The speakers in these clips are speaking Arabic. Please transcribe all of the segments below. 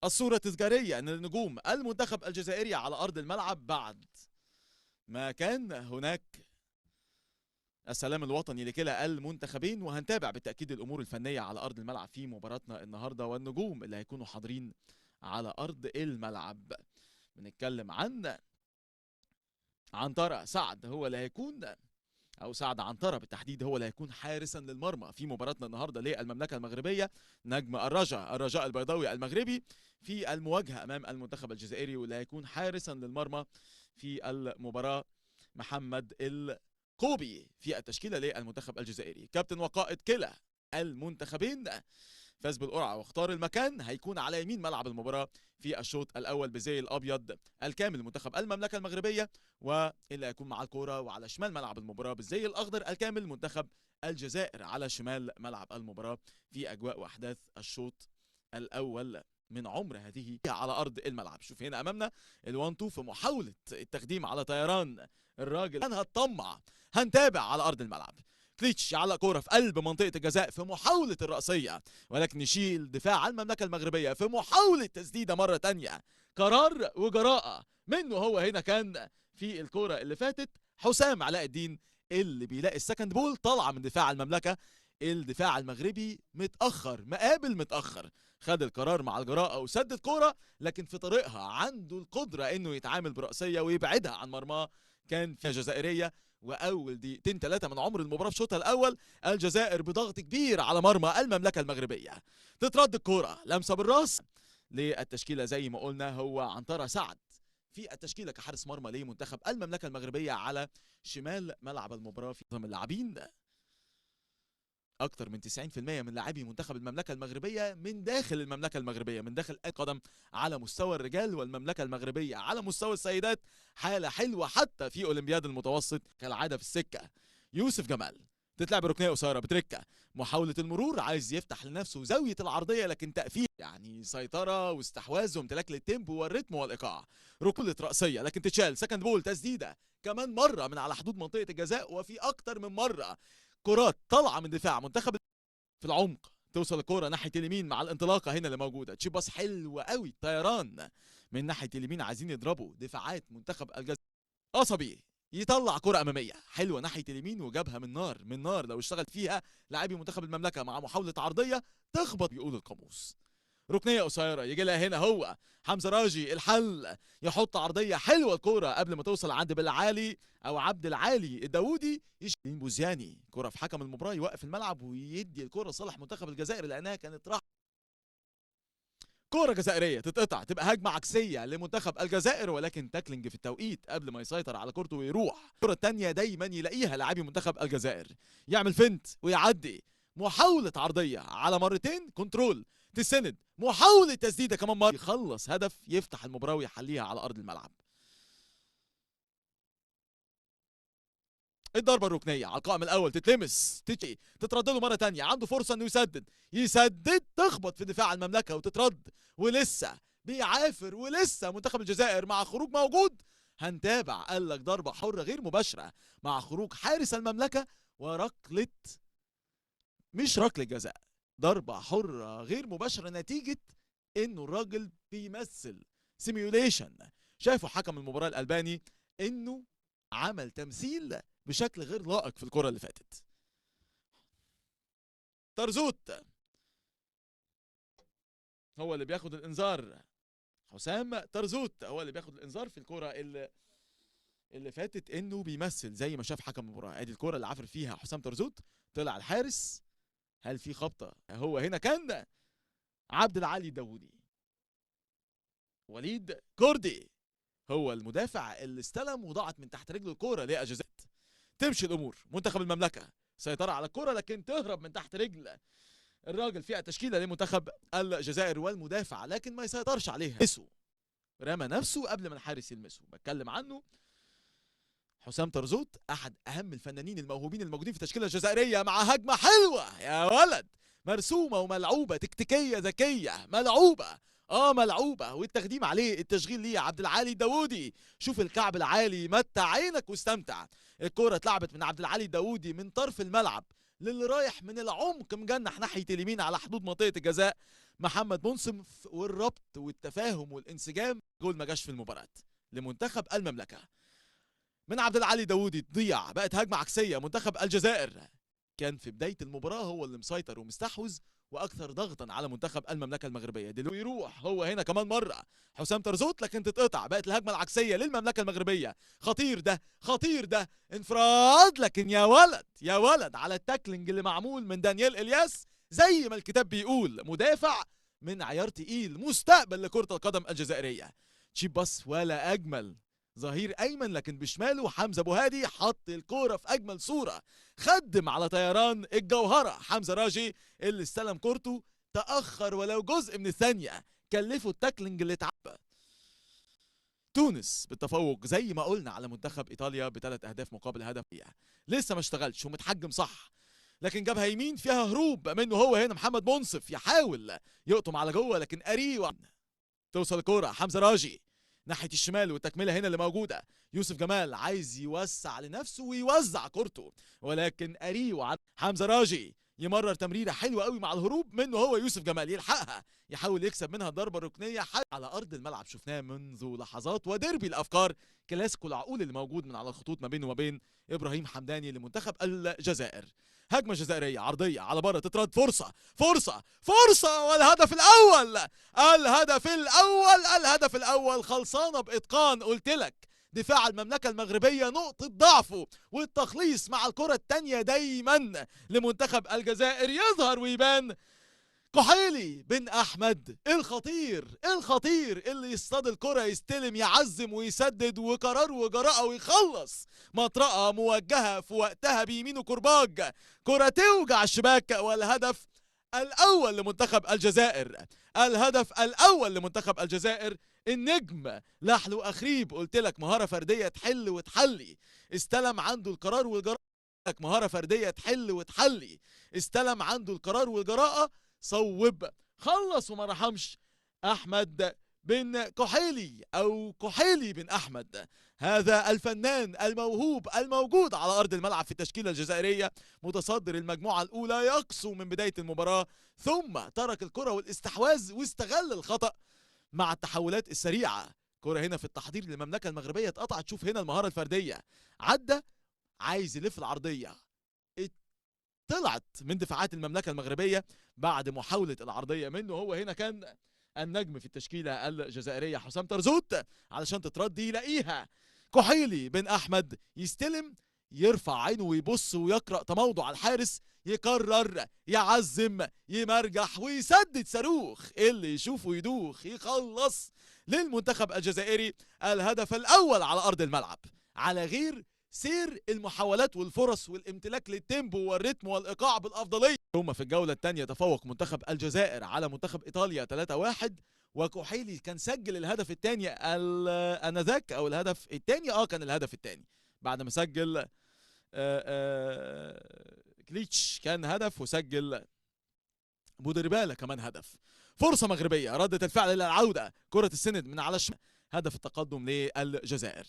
الصورة تذكارية أن النجوم المنتخب الجزائري على أرض الملعب بعد ما كان هناك السلام الوطني لكلا المنتخبين، وهنتابع بالتأكيد الأمور الفنية على أرض الملعب في مباراتنا النهاردة والنجوم اللي هيكونوا حاضرين على أرض الملعب. بنتكلم عن عنترة سعد، هو اللي هيكون، أو سعد عنترة بالتحديد، هو اللي هيكون حارسا للمرمى في مباراتنا النهارده للمملكة المغربية. نجم الرجاء البيضاوي المغربي في المواجهة أمام المنتخب الجزائري، واللي هيكون حارسا للمرمى في المباراة محمد القوبي في التشكيلة للمنتخب الجزائري. كابتن وقائد كلا المنتخبين فاز بالقرعه واختار المكان، هيكون على يمين ملعب المباراه في الشوط الاول بزي الابيض الكامل منتخب المملكه المغربيه، واللي هيكون مع الكوره وعلى شمال ملعب المباراه بالزي الاخضر الكامل منتخب الجزائر على شمال ملعب المباراه في اجواء واحداث الشوط الاول من عمر هذه على ارض الملعب. شوف هنا امامنا ال1-2 في محاوله التقديم على طيران الراجل، هنطمع هنتابع على ارض الملعب. كليتش على كوره في قلب منطقه الجزاء في محاوله الرأسيه، ولكن يشيل دفاع المملكه المغربيه في محاوله تسديده مره ثانيه. قرار وجراءه منه هو هنا كان في الكوره اللي فاتت. حسام علاء الدين اللي بيلاقي السكند بول طالعه من دفاع المملكه. الدفاع المغربي متاخر، مقابل متاخر، خد القرار مع الجراءه وسدد كوره، لكن في طريقها عنده القدره انه يتعامل برأسيه ويبعدها عن مرماه. كان في جزائريه، واول دقيقتين 3 من عمر المباراه في شوطها الاول الجزائر بضغط كبير على مرمى المملكه المغربيه. تترد الكوره لمسه بالراس للتشكيله زي ما قلنا، هو عنترة سعد في التشكيله كحارس مرمى لمنتخب المملكه المغربيه على شمال ملعب المباراه. في اللاعبين اكتر من 90% من لاعبي منتخب المملكه المغربيه من داخل المملكه المغربيه، من داخل القدم على مستوى الرجال، والمملكه المغربيه على مستوى السيدات حاله حلوه حتى في اولمبياد المتوسط كالعاده في السكه. يوسف جمال تتلعب ركنيه قصيره بتركه، محاوله المرور، عايز يفتح لنفسه زاويه العرضيه لكن تقفيل، يعني سيطره واستحواذ وامتلاك للتيمبو والريتم والايقاع. ركله راسيه لكن تتشال، سكند بول، تسديده كمان مره من على حدود منطقه الجزاء، وفي اكتر من مره كرات طالعه من دفاع منتخب في العمق توصل الكوره ناحيه اليمين مع الانطلاقه هنا اللي موجوده. تشيب باص حلو قوي، طيران من ناحيه اليمين، عايزين يضربوا دفاعات منتخب الجزائر. قصبي يطلع كرة أمامية حلوة ناحية اليمين وجابها من نار، من نار لو اشتغل فيها لاعبي منتخب المملكة مع محاولة عرضية تخبط بيقول القاموس. ركنيه قصيره يجي لها هنا هو حمزه راجي، الحل يحط عرضيه حلوه الكوره قبل ما توصل عند بالعالي او عبد العالي الداوودي. يشيل بوزياني كوره في حكم المباراه يوقف الملعب ويدي الكوره لصالح منتخب الجزائر لانها كانت راح. كوره جزائريه تتقطع، تبقى هجمه عكسيه لمنتخب الجزائر، ولكن تاكلينج في التوقيت قبل ما يسيطر على كورته ويروح. الكوره الثانيه دايما يلاقيها لاعبي منتخب الجزائر، يعمل فنت ويعدي، محاوله عرضيه على مرتين كنترول تسند، محاوله تسديده كمان مره، يخلص هدف يفتح المباراه ويحليها على ارض الملعب. الضربه الركنيه على القائم الاول تتلمس، تترد له مره ثانيه، عنده فرصه انه يسدد تخبط في دفاع المملكه وتترد، ولسه بيعافر، ولسه منتخب الجزائر مع خروج موجود. هنتابع، قال لك ضربه حره غير مباشره مع خروج حارس المملكه وركله، مش ركله جزاء، ضربه حره غير مباشره نتيجه انه الراجل بيمثل سيميوليشن. شافوا حكم المباراه الالباني انه عمل تمثيل بشكل غير لائق في الكره اللي فاتت. ترزوت هو اللي بياخد الانذار، حسام ترزوت هو اللي بياخد الانذار في الكره اللي فاتت، انه بيمثل زي ما شاف حكم المباراه. ادي الكره اللي عافر فيها حسام ترزوت، طلع الحارس، هل في خبطه؟ هو هنا كان عبد العالي الداوودي. وليد كردي هو المدافع اللي استلم وضاعت من تحت رجله الكوره لاجازات. تمشي الامور، منتخب المملكه سيطره على الكوره لكن تهرب من تحت رجل الراجل في التشكيله لمنتخب الجزائر والمدافع، لكن ما يسيطرش عليها، رمى نفسه قبل ما الحارس يلمسه. بتكلم عنه حسام ترزوت، احد اهم الفنانين الموهوبين الموجودين في التشكيله الجزائريه، مع هجمه حلوه يا ولد، مرسومه وملعوبه، تكتيكيه ذكيه، ملعوبه ملعوبه، والتقديم عليه، التشغيل ليه عبد العالي الداوودي. شوف الكعب العالي، متع عينك واستمتع. الكره اتلعبت من عبد العالي الداوودي من طرف الملعب للي رايح من العمق مجنح ناحيه اليمين على حدود منطقه الجزاء، محمد منصف، والربط والتفاهم والانسجام. جول ما جاش في المباراة لمنتخب المملكة. من عبد العالي داوودي تضيع، بقت هجمة عكسية. منتخب الجزائر كان في بداية المباراة هو اللي مسيطر ومستحوذ واكثر ضغطا على منتخب المملكة المغربية. دلوقتي يروح هو هنا كمان مرة حسام ترزوت، لكن تتقطع. بقت الهجمة العكسية للمملكة المغربية. خطير ده، خطير ده، انفراد، لكن يا ولد يا ولد على التاكلينج اللي معمول من دانيال الياس. زي ما الكتاب بيقول، مدافع من عيار تقيل، مستقبل لكرة القدم الجزائرية. تشيب باس ولا اجمل. ظهير ايمن لكن بشماله حمزه ابو هادي حط الكوره في اجمل صوره. خدم على طيران الجوهره حمزه راجي اللي استلم كورته، تاخر ولو جزء من الثانيه، كلفه التاكلينج اللي اتعب. تونس بالتفوق زي ما قلنا على منتخب ايطاليا ب3 اهداف مقابل هدف. لسه ما اشتغلش ومتحجم صح، لكن جابها يمين فيها هروب منه. هو هنا محمد منصف يحاول يقطم على جوه، لكن قريب توصل الكوره حمزه راجي ناحيه الشمال، والتكمله هنا اللي موجوده. يوسف جمال عايز يوسع لنفسه ويوزع كورته، ولكن قريب حمزه راجي يمرر تمريره حلوه قوي مع الهروب منه. هو يوسف جمال يلحقها، يحاول يكسب منها الضربه الركنيه على ارض الملعب. شفناه منذ لحظات، وديربي الافكار، كلاسيكو العقول اللي موجود من على الخطوط ما بينه وما بين ابراهيم حمداني لمنتخب الجزائر. هجمه جزائريه عرضيه على بره، تترد. فرصه فرصه فرصه، والهدف الاول. الهدف الاول، الهدف الاول خلصانه باتقان. قلت لك دفاع المملكه المغربيه نقطه ضعفه، والتخليص مع الكره الثانيه دايما لمنتخب الجزائر يظهر ويبان. كحيلي بن احمد الخطير، الخطير اللي يصطاد الكره، يستلم، يعزم ويسدد، وقرار وجراءه ويخلص. مطرقه موجهه في وقتها بيمينه كرباج، كره توجع الشباك. والهدف الاول لمنتخب الجزائر، الهدف الاول لمنتخب الجزائر. النجم لحلو اخريب، قلت لك مهاره فرديه تحل وتحلي. استلم عنده القرار والجراءه، مهاره فرديه تحل وتحلي. استلم عنده القرار والجراءه، صوب، خلص وما رحمش. احمد بن كحيلي او كحيلي بن احمد، هذا الفنان الموهوب الموجود على ارض الملعب في التشكيله الجزائريه، متصدر المجموعه الاولى، يقسو من بدايه المباراه، ثم ترك الكره والاستحواذ واستغل الخطا مع التحولات السريعه. كره هنا في التحضير للمملكه المغربيه اتقطعت. شوف هنا المهاره الفرديه، عدى عايز يلف العرضيه، طلعت من دفاعات المملكه المغربيه بعد محاوله العرضيه منه. هو هنا كان النجم في التشكيله الجزائريه حسام ترزوت، علشان تترد يلاقيها كحيلي بن احمد، يستلم، يرفع عينه ويبص ويقرا تموضع الحارس، يقرر، يعزم، يمرجح ويسدد صاروخ، اللي يشوفه يدوخ، يخلص للمنتخب الجزائري الهدف الاول على ارض الملعب، على غير سير المحاولات والفرص والامتلاك للتيمبو والريتم والايقاع بالافضليه. ثم في الجوله الثانيه تفوق منتخب الجزائر على منتخب ايطاليا 3-1، وكحيلي كان سجل الهدف الثاني انذاك، او الهدف الثاني كان الهدف الثاني بعد ما سجل كليتش كان هدف، وسجل بودربالة كمان هدف. فرصه مغربيه، رده الفعل الى العوده، كره السند من على الشمال، هدف التقدم للجزائر.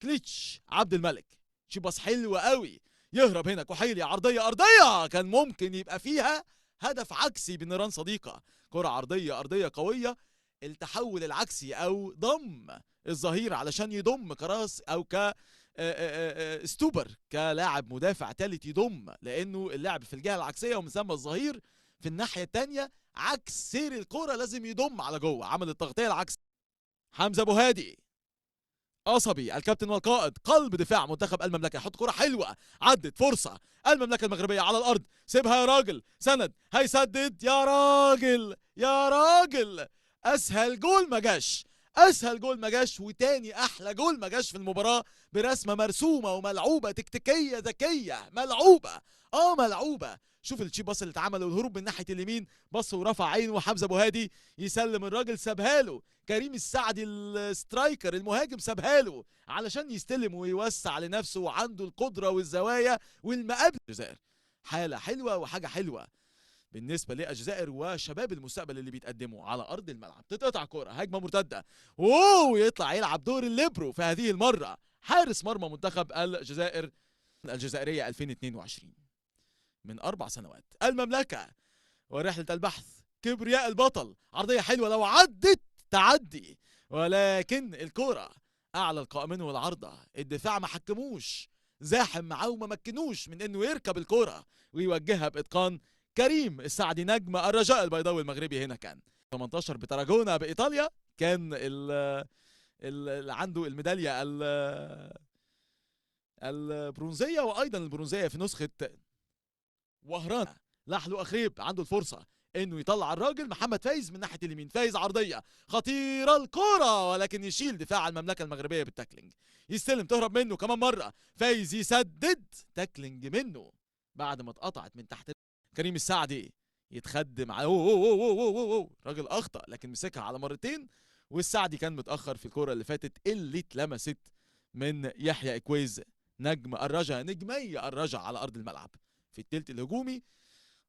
كليتش عبد الملك، باص حلو قوي، يهرب هنا كحيلي، عرضيه ارضيه كان ممكن يبقى فيها هدف عكسي بنيران صديقه. كره عرضيه ارضيه قويه، التحول العكسي او ضم الظهير علشان يضم كراس او ك ستوبر كلاعب مدافع ثالث يضم، لانه اللعب في الجهه العكسيه، ومن ثم الظهير في الناحيه الثانيه عكس سير الكره لازم يضم على جوه، عمل التغطيه العكس. حمزه ابو هادي قصبي الكابتن والقائد، قلب دفاع منتخب المملكه، يحط كره حلوه، عدت فرصه المملكه المغربيه على الارض، سيبها يا راجل، سند، هيسدد يا راجل، يا راجل. اسهل جول ما جاش، اسهل جول ما جاش، وتاني احلى جول ما جاش في المباراه، برسمه مرسومه وملعوبه تكتيكيه ذكيه، ملعوبه ملعوبه. شوف التشيب باص اللي اتعمل والهروب من ناحيه اليمين، بص ورفع عينه، وحمزه ابو هادي يسلم الراجل، سابها له كريم السعدي السترايكر المهاجم، سابها له علشان يستلم ويوسع لنفسه، وعنده القدره والزوايا والمقابل. الجزائر حاله حلوه وحاجه حلوه بالنسبه للجزائر وشباب المستقبل اللي بيتقدموا على ارض الملعب. تتقطع كوره، هجمه مرتده، يطلع يلعب دور الليبرو في هذه المره، حارس مرمى منتخب الجزائر الجزائريه 2022 من 4 سنوات. المملكه ورحله البحث كبرياء البطل، عرضيه حلوه لو عدت تعدي، ولكن الكوره اعلى القائمين والعارضه، الدفاع ما حكموش، زاحم معاه وما مكنوش من انه يركب الكوره ويوجهها باتقان. كريم السعدي نجم الرجاء البيضاوي المغربي هنا كان 18 بتراجونا بايطاليا، كان اللي عنده الميداليه البرونزيه، وايضا البرونزيه في نسخه وهران. لحلو اخريب عنده الفرصه انه يطلع الراجل محمد فايز من ناحيه اليمين، فايز عرضيه خطيره الكره، ولكن يشيل دفاع المملكه المغربيه بالتاكلينج، يستلم تهرب منه كمان مره، فايز يسدد تاكلينج منه بعد ما اتقطعت من تحت. كريم السعدي يتخدم على راجل اخطا لكن مسكها على مرتين، والسعدي كان متاخر في الكره اللي فاتت اللي اتلمست من يحيى اكويز نجم الرجا، نجمي الرجا على ارض الملعب في الثلث الهجومي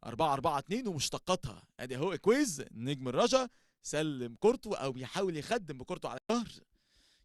4-4-2 ومشتقاتها. ادي اهو اكويز نجم الرجا سلم كورته او بيحاول يخدم بكورته على الظهر،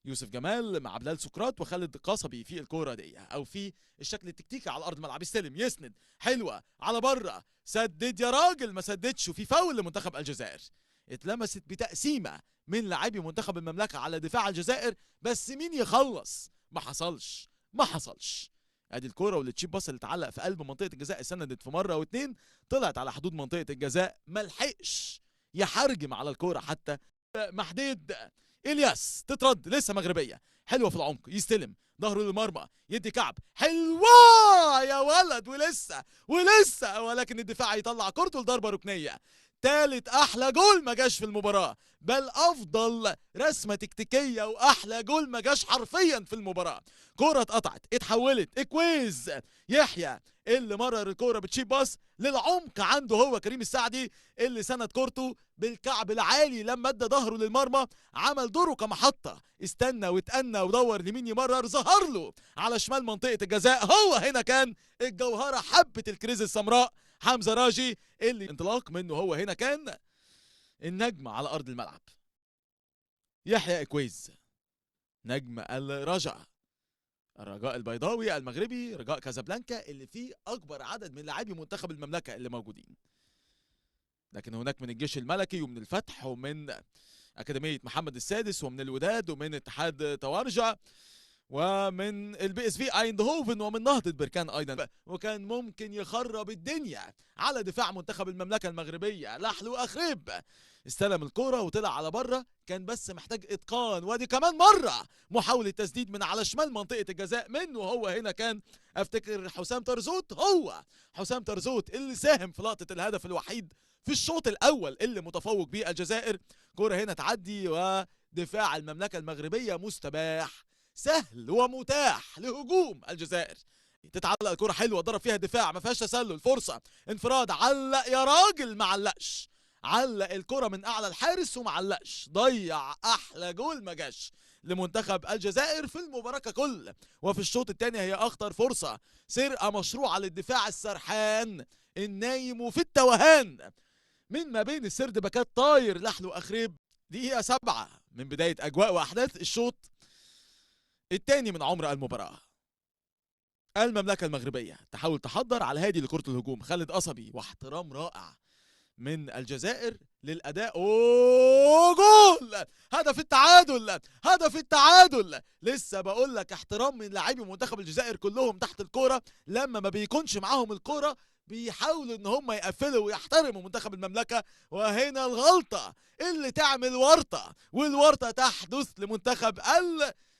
يوسف جمال مع بلال سقراط وخالد قصبي في الكوره دي او في الشكل التكتيكي على ارض الملعب، يستلم يسند حلوه على بره، سدد يا راجل ما سددش، وفي فاول لمنتخب الجزائر، اتلمست بتقسيمه من لاعبي منتخب المملكه على دفاع الجزائر، بس مين يخلص؟ ما حصلش ما حصلش. ادي الكوره والتشيب باص اللي اتعلق في قلب منطقه الجزاء، سندت في مره واتنين، طلعت على حدود منطقه الجزاء، ملحقش يحرجم على الكوره حتى. محديد الياس تترد لسه مغربيه حلوه في العمق، يستلم ظهره للمرمى يدي كعب حلوه يا ولد، ولسه ولكن الدفاع يطلع كورته لضربه ركنيه. تالت احلى جول ما جاش في المباراه، بل افضل رسمه تكتيكيه واحلى جول ما جاش حرفيا في المباراه. كوره اتقطعت اتحولت اكويز يحيى اللي مرر الكوره بتشيب باص للعمق عنده هو كريم السعدي اللي سند كورته بالكعب العالي لما ادى ظهره للمرمى، عمل دوره كمحطه، استنى واتأنى ودور لمين يمرر، ظهر له على شمال منطقه الجزاء، هو هنا كان الجوهره حبه الكريز السمراء حمزه راجي اللي انطلاق منه هو هنا كان النجم على ارض الملعب. يحيى اكويز نجم الرجاء الرجاء البيضاوي المغربي، رجاء كازابلانكا اللي فيه اكبر عدد من لاعبي منتخب المملكه اللي موجودين، لكن هناك من الجيش الملكي ومن الفتح ومن اكاديميه محمد السادس ومن الوداد ومن اتحاد توارجا ومن البي اس في ايندهوفن ومن نهضه بركان ايضا، وكان ممكن يخرب الدنيا على دفاع منتخب المملكه المغربيه. لحلو اخرب استلم الكرة وطلع على بره، كان بس محتاج اتقان، وادي كمان مره محاوله تسديد من على شمال منطقه الجزاء منه هو هنا كان افتكر حسام ترزوت، هو حسام ترزوت اللي ساهم في لقطه الهدف الوحيد في الشوط الاول اللي متفوق بيه الجزائر. كرة هنا تعدي ودفاع المملكه المغربيه مستباح سهل ومتاح لهجوم الجزائر. تتعلق الكرة حلوه ضرب فيها دفاع ما فيهاش تسلل، فرصه انفراد، علق يا راجل ما علقش، علق الكرة من اعلى الحارس وما علقش، ضيع احلى جول ما جاش لمنتخب الجزائر في المباراة ككل. وفي الشوط الثاني هي اخطر فرصة، سرقة مشروعة للدفاع السرحان النايم وفي التوهان من ما بين السرد باكات طاير لحلو اخريب. دقيقة 7 من بداية اجواء واحداث الشوط الثاني من عمر المباراة. المملكة المغربية تحاول تحضر على هادي لكرة الهجوم، خالد قصبي واحترام رائع من الجزائر للأداء، أوه جول، هدف التعادل، هدف التعادل. لسه بقول لك احترام من لاعبي منتخب الجزائر كلهم تحت الكورة، لما ما بيكونش معاهم الكورة بيحاولوا ان هم يقفلوا ويحترموا منتخب المملكة، وهنا الغلطة اللي تعمل ورطة، والورطة تحدث لمنتخب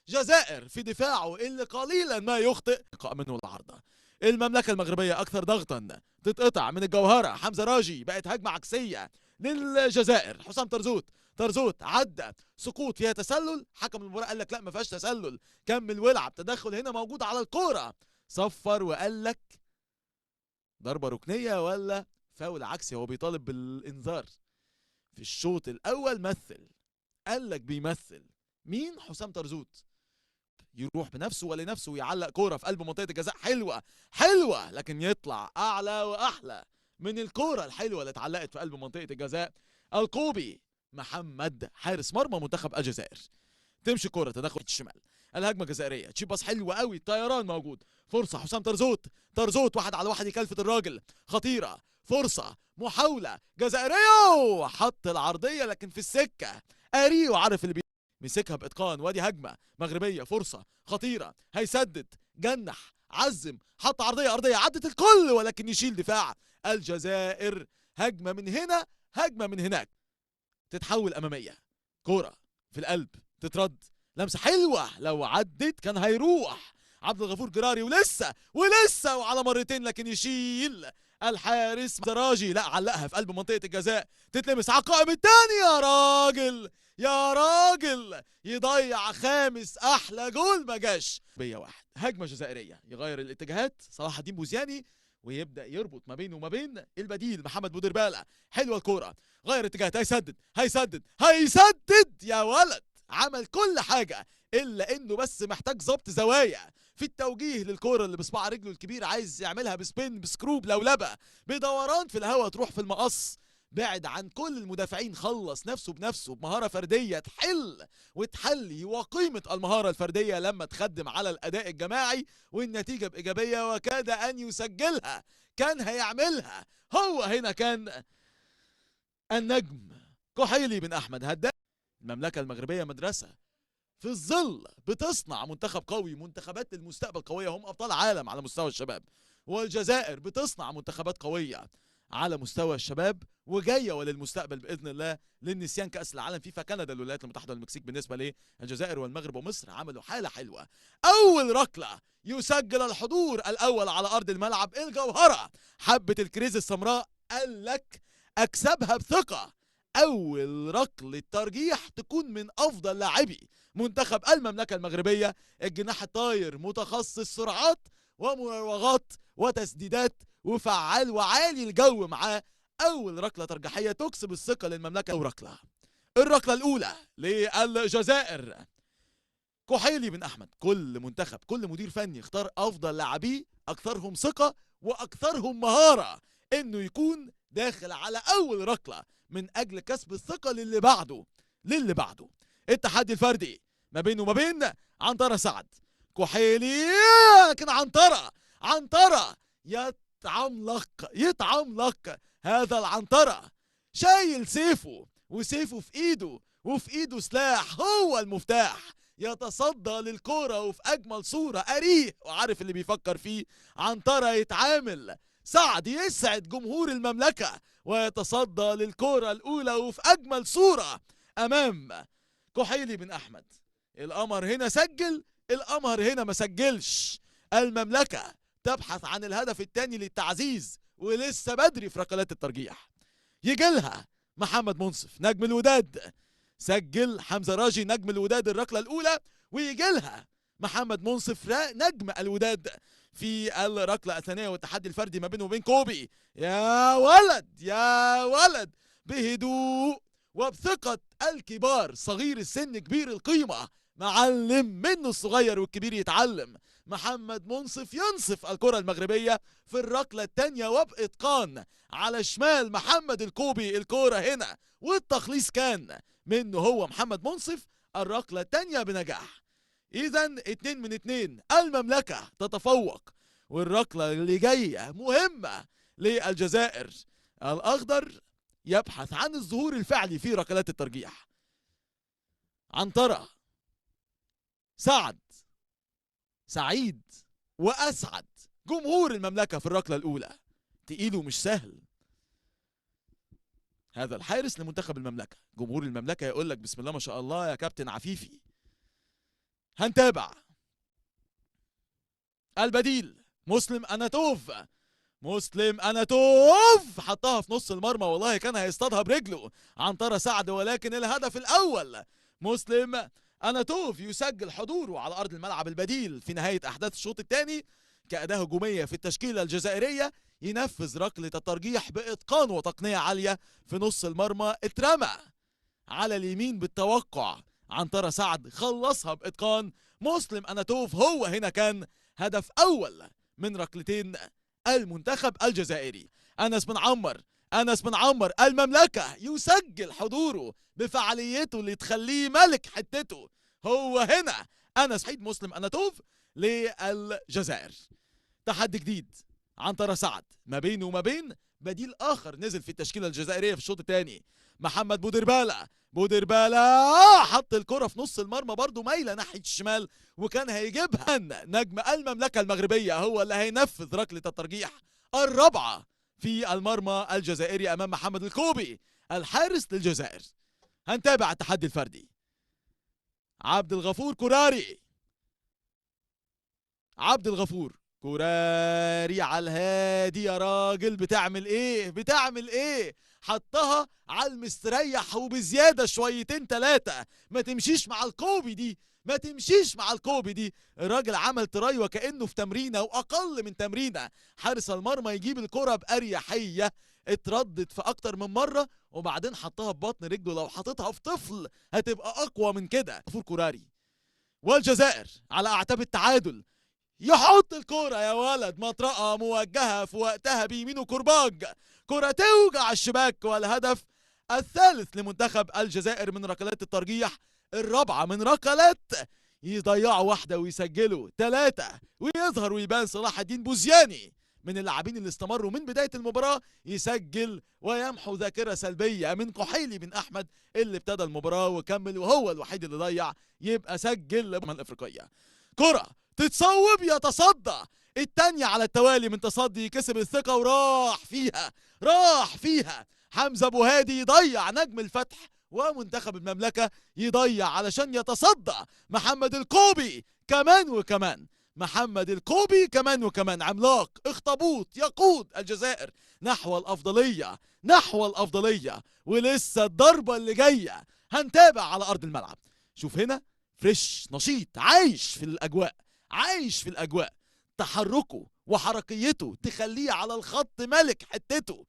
الجزائر في دفاعه اللي قليلا ما يخطئ منه العارضة. المملكة المغربية أكثر ضغطا، تتقطع من الجوهرة حمزة راجي، بقت هجمة عكسية للجزائر. حسام ترزوت عدى سقوط فيها تسلل، حكم المباراة قال لك لا ما فيهاش تسلل، كمل والعب، تدخل هنا موجود على الكورة، صفر وقال لك ضربة ركنية ولا فاول عكسي، هو بيطالب بالإنذار. في الشوط الأول مثل، قال لك بيمثل مين؟ حسام ترزوت، يروح بنفسه ولنفسه ويعلق كوره في قلب منطقه الجزاء حلوه لكن يطلع اعلى واحلى من الكوره الحلوه اللي اتعلقت في قلب منطقه الجزاء. القوبي محمد حارس مرمى منتخب الجزائر، تمشي كوره تدخل الشمال، الهجمه الجزائريه تشيب باص حلوه قوي، الطيران موجود، فرصه حسام ترزوت واحد على واحد يكلفت الراجل، خطيره فرصة، محاولة جزائرية، حط العرضية لكن في السكة. اريو عارف اللي مسكها باتقان. وادي هجمة مغربية، فرصة خطيرة، هيسدد، جنح، عزم، حط عرضية ارضية، عدت الكل ولكن يشيل دفاع الجزائر. هجمة من هنا، هجمة من هناك، تتحول امامية، كورة في القلب، تترد، لمسة حلوة، لو عدت كان هيروح عبد الغفور جراري، ولسه وعلى مرتين لكن يشيل الحارس دراجي. لا، علقها في قلب منطقة الجزاء، تتلمس على القائم الثاني. يا راجل يا راجل، يضيع خامس احلى جول ما جاش. بيا واحد، هجمة جزائرية، يغير الاتجاهات صلاح الدين بوزياني ويبدا يربط ما بينه وما بين البديل محمد بودربالة. حلوه الكوره، غير اتجاهات، هيسدد يا ولد، عمل كل حاجه الا انه بس محتاج ظبط زوايا في التوجيه للكوره اللي بصباع رجله الكبير عايز يعملها بسبين، بسكروب، لولبه، بدوران في الهواء، تروح في المقص. بعد عن كل المدافعين، خلص نفسه بنفسه بمهاره فرديه تحل وتحلي وقيمه المهاره الفرديه لما تخدم على الاداء الجماعي، والنتيجه بايجابيه وكاد ان يسجلها، كان هيعملها. هو هنا كان النجم كحيلي بن احمد هداف. المملكه المغربيه مدرسه في الظل بتصنع منتخب قوي، منتخبات المستقبل قويه، هم ابطال عالم على مستوى الشباب، والجزائر بتصنع منتخبات قويه على مستوى الشباب وجايه وللمستقبل باذن الله للنسيان كاس العالم فيفا. كندا، الولايات المتحده والمكسيك. بالنسبه للجزائر والمغرب ومصر عملوا حاله حلوه. اول ركله يسجل الحضور الاول على ارض الملعب، الجوهره حبه الكريز السمراء، قال لك اكسبها بثقه. اول ركله ترجيح تكون من افضل لاعبي منتخب المملكه المغربيه، الجناح الطاير متخصص سرعات ومراوغات وتسديدات وفعال وعالي الجو معاه. اول ركله ترجيحيه تكسب الثقه للمملكه. او الركله الاولى للجزائر، كحيلي بن احمد. كل منتخب، كل مدير فني اختار افضل لاعبيه، اكثرهم ثقه واكثرهم مهاره انه يكون داخل على اول ركله من اجل كسب الثقه للي بعده. التحدي الفردي ما بينه وما بين عنترة سعد. كحيلي، لكن عنترة يتعملق هذا العنترة، شايل سيفه وسيفه في ايده وفي ايده سلاح، هو المفتاح، يتصدى للكرة وفي اجمل صورة، اريه وعارف اللي بيفكر فيه. عنترة يتعامل، سعد يسعد جمهور المملكة ويتصدى للكرة الاولى وفي اجمل صورة امام كحيلي بن احمد. القمر هنا سجل، القمر هنا ما سجلش. المملكة تبحث عن الهدف الثاني للتعزيز ولسه بدري في ركلات الترجيح. يجيلها محمد منصف نجم الوداد، سجل حمزة راجي نجم الوداد الركلة الأولى، ويجيلها محمد منصف نجم الوداد في الركلة الثانية. والتحدي الفردي ما بينه وبين كوبي. يا ولد بهدوء وبثقة الكبار، صغير السن كبير القيمة، معلم منه الصغير والكبير يتعلم. محمد منصف ينصف الكرة المغربية في الركلة الثانية وبإتقان على شمال محمد الكوبي الكرة هنا، والتخليص كان منه هو محمد منصف. الركلة الثانية بنجاح. إذا 2 من 2، المملكة تتفوق، والركلة اللي جاية مهمة للجزائر. الأخضر يبحث عن الظهور الفعلي في ركلات الترجيح. عنترة، سعيد وأسعد جمهور المملكة في الركلة الأولى، تقيله مش سهل. هذا الحارس لمنتخب المملكة، جمهور المملكة يقول لك بسم الله ما شاء الله يا كابتن عفيفي. هنتابع البديل، مسلم أناتوف حطها في نص المرمى، والله كان هيصطادها برجله عنترة سعد، ولكن الهدف الأول مسلم أناتوف يسجل حضوره على أرض الملعب البديل في نهاية أحداث الشوط الثاني كأداة هجومية في التشكيلة الجزائرية، ينفذ ركلة الترجيح بإتقان وتقنية عالية في نص المرمى، اترمى على اليمين بالتوقع، عنترة سعد خلصها بإتقان. مسلم أناتوف هو هنا كان هدف أول من ركلتين المنتخب الجزائري. أنس بن عمر المملكة يسجل حضوره بفعاليته اللي تخليه ملك حتته، هو هنا أنس حيد مسلم أناتوف للجزائر. تحدي جديد، عنترة سعد ما بينه وما بين بديل اخر نزل في التشكيله الجزائريه في الشوط الثاني. محمد بودربالة حط الكره في نص المرمى برضو مايله ناحيه الشمال وكان هيجيبها. نجم المملكه المغربيه هو اللي هينفذ ركله الترجيح الرابعه في المرمى الجزائري امام محمد الكوبي الحارس للجزائر. هنتابع التحدي الفردي. عبد الغفور كوراري، عبد الغفور كوراري على الهادي يا راجل، بتعمل ايه؟ حطها على المستريح وبزياده شويتين ثلاثه، ما تمشيش مع الكوبي دي. الراجل عمل تراي وكانه في تمرينه واقل من تمرينه. حارس المرمى يجيب الكره باريحيه، اتردد في اكتر من مره وبعدين حطها ببطن رجله. لو حطيتها في طفل هتبقى اقوى من كده. غفور كوراري والجزائر على اعتاب التعادل، يحط الكرة يا ولد، مطرقة موجهة في وقتها بيمينه كرباج، كرة توجع الشباك. والهدف الثالث لمنتخب الجزائر من ركلات الترجيح، الرابعة من ركلات يضيعوا واحدة ويسجلوا ثلاثة، ويظهر ويبان صلاح الدين بوزياني من اللاعبين اللي استمروا من بداية المباراة يسجل ويمحو ذاكرة سلبية من قحيلي بن أحمد اللي ابتدى المباراة وكمل وهو الوحيد اللي ضيع، يبقى سجل الأفريقية. كرة تتصوب يتصدى، التانية على التوالي من تصدي، كسب الثقة وراح فيها. حمزة ابو هادي يضيع، نجم الفتح ومنتخب المملكة يضيع علشان يتصدى محمد الكوبي محمد الكوبي كمان وكمان. عملاق اخطبوط يقود الجزائر نحو الأفضلية ولسه الضربة اللي جاية. هنتابع على أرض الملعب. شوف هنا فريش نشيط عايش في الأجواء، تحركه وحركيته تخليه على الخط ملك حتته.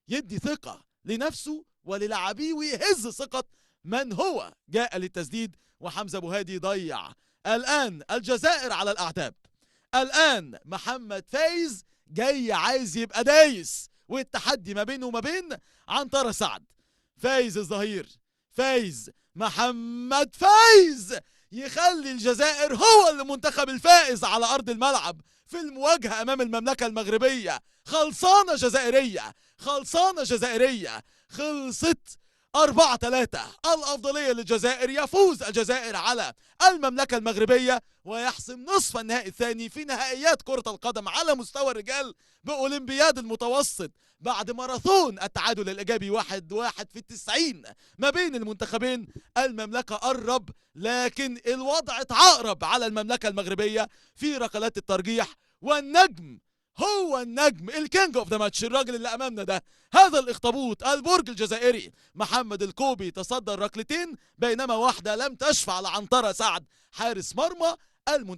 يدي ثقة لنفسه وللاعبيه ويهز ثقة من هو جاء للتسديد. وحمزة ابو هادي ضيع. الآن الجزائر على الأعتاب. الآن محمد فايز جاي عايز يبقى دايس، والتحدي ما بينه وما بين عنترة سعد. فايز الظهير، محمد فايز يخلي الجزائر هو المنتخب الفائز على أرض الملعب في المواجهة أمام المملكة المغربية. خلصانة جزائرية، خلصت 4-3. الأفضلية للجزائر، يفوز الجزائر على المملكة المغربية ويحسم نصف النهائي الثاني في نهائيات كرة القدم على مستوى الرجال بأولمبياد المتوسط بعد ماراثون التعادل الإيجابي 1-1 في 90 ما بين المنتخبين. المملكة قرب لكن الوضع اتعقرب على المملكة المغربية في ركلات الترجيح، والنجم هو الكينج اوف ذا ماتش، الراجل اللي امامنا ده، هذا الاخطبوط البرج الجزائري محمد الكوبي تصدى الركلتين بينما واحده لم تشفع لعنترة سعد حارس مرمى المنتخب.